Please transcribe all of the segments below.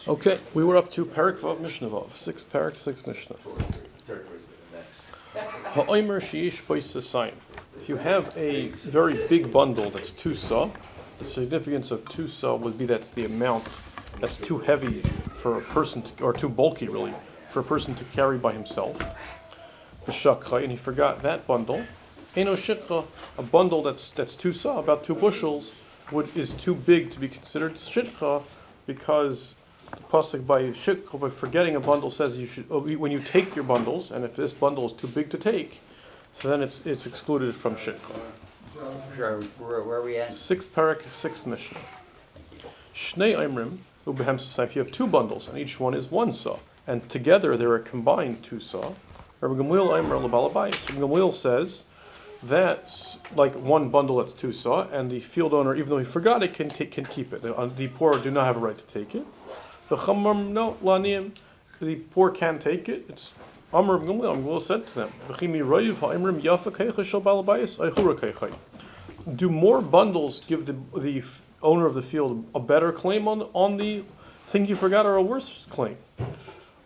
Okay, we were up to Parak Vav Mishnah Vav, 6 Parak, 6 Mishnah. Ha'omer she'ish boisasayim. If you have a very big bundle that's two-seah, the significance of two-seah would be that's the amount that's too heavy for a person to, or too bulky really, for a person to carry by himself. Shikcha, and he forgot that bundle. Eino Shikcha, a bundle that's two-seah, about 2 bushels, is too big to be considered Shikcha, because the pasuk by Shikcha, by forgetting a bundle, says you should, when you take your bundles, and if this bundle is too big to take, so then it's excluded from Shikcha. Where are we at? 6th parak, 6th Mishnah. Shnei Imrim, if you have 2 bundles, and each one is 1 seah, and together they're a combined 2 seah. Rabbi Gamliel says that's like one bundle that's 2 seah, and the field owner, even though he forgot it, can keep it. The poor do not have a right to take it. The poor can take it. It's Amr Gamliel said to them, do more bundles give the owner of the field a better claim on the thing you forgot, or a worse claim?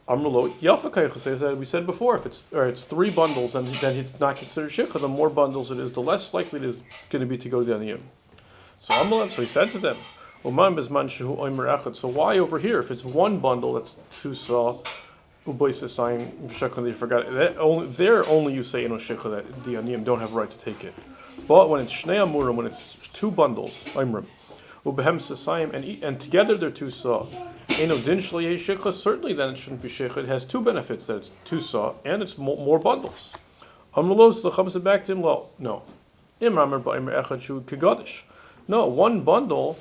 We said before, if it's 3 bundles, and then it's not considered shikha. The more bundles it is, the less likely it is going to be to go to the aniyim. So he said to them, so why over here, if it's 1 bundle that's 2 seah, they forgot it, only you say shikha, that the aniyim don't have a right to take it. But when it's shnei amurim, when it's 2 bundles, and together they're 2 seah, certainly then it shouldn't be shikha. It has 2 benefits, that it's 2 seah and it's more bundles. The Chum said back to him, no. No, 1 bundle,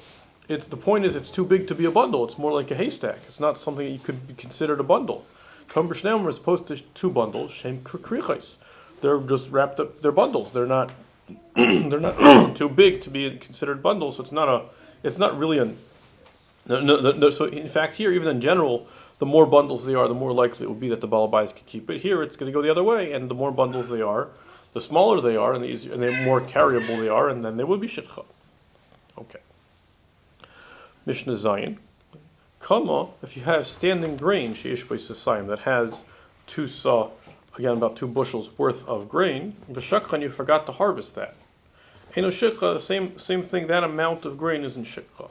the point is it's too big to be a bundle. It's more like a haystack. It's not something that you could be considered a bundle. As opposed to 2 bundles, they're just wrapped up, they're bundles. They're not they're not too big to be considered bundles, so it's not really so in fact here, even in general, the more bundles they are, the more likely it would be that the balabais could keep it. Here it's going to go the other way, and the more bundles they are, the smaller they are, and the more carryable they are, and then they would be shikcha. Okay. Mishnah Zayin. Kama, if you have standing grain, sheish b'sasayim, that has 2 seah, again about 2 bushels worth of grain, v'shakcha, you forgot to harvest that. Eino shikcha, same thing, that amount of grain isn't shikcha.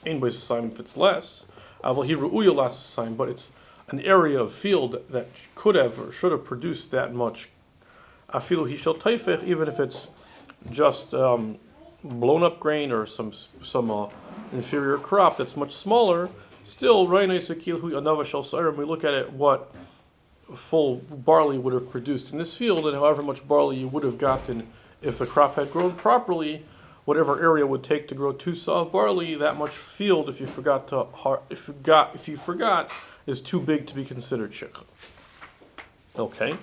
Ein b'sasayim if it's less, avol hi ru'uya l'sasayim, but it's an area of field that could have or should have produced that much. Afilu hi shel taifech, even if it's just blown up grain or some inferior crop that's much smaller, still, we look at it, what full barley would have produced in this field, and however much barley you would have gotten if the crop had grown properly, whatever area would take to grow 2 seah of barley, that much field, if you forgot, is too big to be considered shikha. Okay,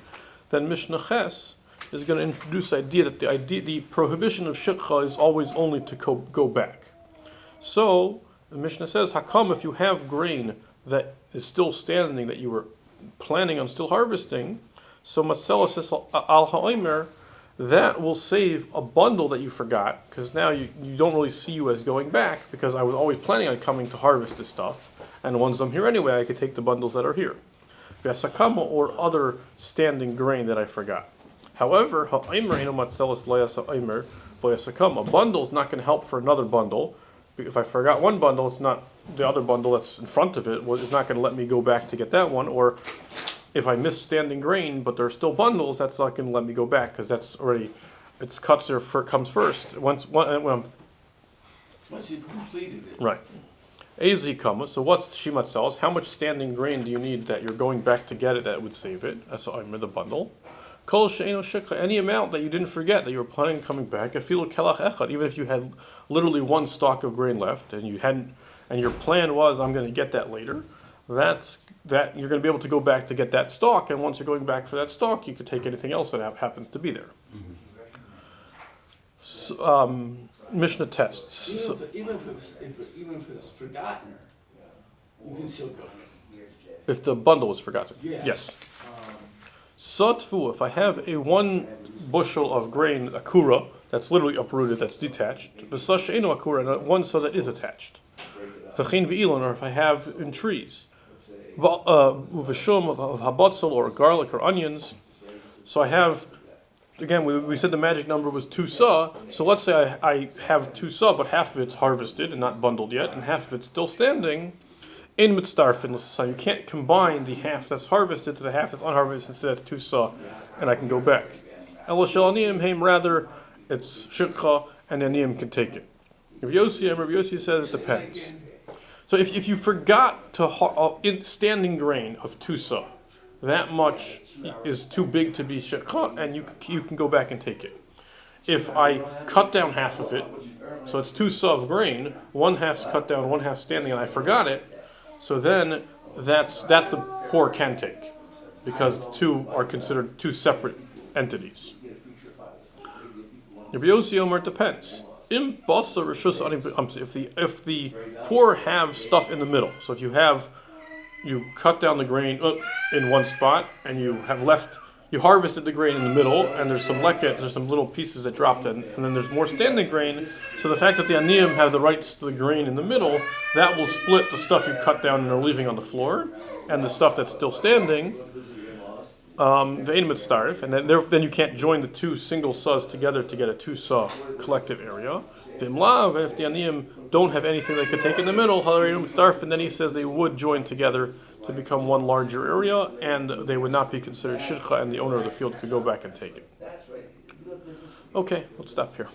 then Mishnah Ches is going to introduce the idea that the prohibition of shikha is always only to go back. So the Mishnah says, Hakam, if you have grain that is still standing, that you were planning on still harvesting, so Matzelos al ha'omer, that will save a bundle that you forgot, because now you don't really see you as going back, because I was always planning on coming to harvest this stuff, and once I'm here anyway, I could take the bundles that are here. V'asakama, or other standing grain that I forgot. However, ha'omer eno matzelos lo yasa omer v'yasakama. A bundle is not going to help for another bundle. If I forgot one bundle, it's not the other bundle that's in front of it is not going to let me go back to get that one. Or if I miss standing grain, but there are still bundles, that's not going to let me go back, because that's already, it's cuts there comes first. Once you've completed it. Right. Ezi kama. So what's shimat cells? How much standing grain do you need that you're going back to get it that would save it? That's the bundle. Kol she'eno shikha, any amount that you didn't forget that you were planning on coming back, afilu kelach echad, even if you had literally 1 stalk of grain left and you hadn't, and your plan was, I'm going to get that later, that you're going to be able to go back to get that stalk, and once you're going back for that stalk, you could take anything else that happens to be there. So, Mishnah tests. Even if it's forgotten, you can still go. If the bundle was forgotten. Yeah. Yes. Sotfu, if I have a 1 bushel of grain, akura, that's literally uprooted, that's detached, v'sash eno akura, and 1 so that is attached. v'chein v'ilon, or if I have in trees, uveshum of habotzel or garlic or onions. So I have, again, we said the magic number was two-seah. So let's say I have two-seah, but half of it's harvested and not bundled yet, and half of it's still standing. In mitzdarfin, so you can't combine the half that's harvested to the half that's unharvested, so that's two-seah, and I can go back. Rather, it's Shikcha, and the aniyim can take it. Rabbi Yossi says it depends. So if you forgot to standing grain of two-seah, that much is too big to be Shikcha, and you can go back and take it. If I cut down half of it, so it's two-seah of grain, one half's cut down, one half standing, and I forgot it, so then that the poor can take, because the two are considered two separate entities. Rabbi Yossi Omer, it depends. If the poor have stuff in the middle, so if you cut down the grain in one spot and you harvested the grain in the middle, and there's some leket, there's some little pieces that dropped in, and then there's more standing grain. So the fact that the aniyim have the rights to the grain in the middle, that will split the stuff you cut down and are leaving on the floor, and the stuff that's still standing. The mitzdarf, and then you can't join the two single sahs together to get a two-seah collective area. V'imlav, and if the aniyim don't have anything they could take in the middle, mitzdarf, and then he says they would join together to become one larger area, and they would not be considered shikcha, and the owner of the field could go back and take it. Okay, let's stop here.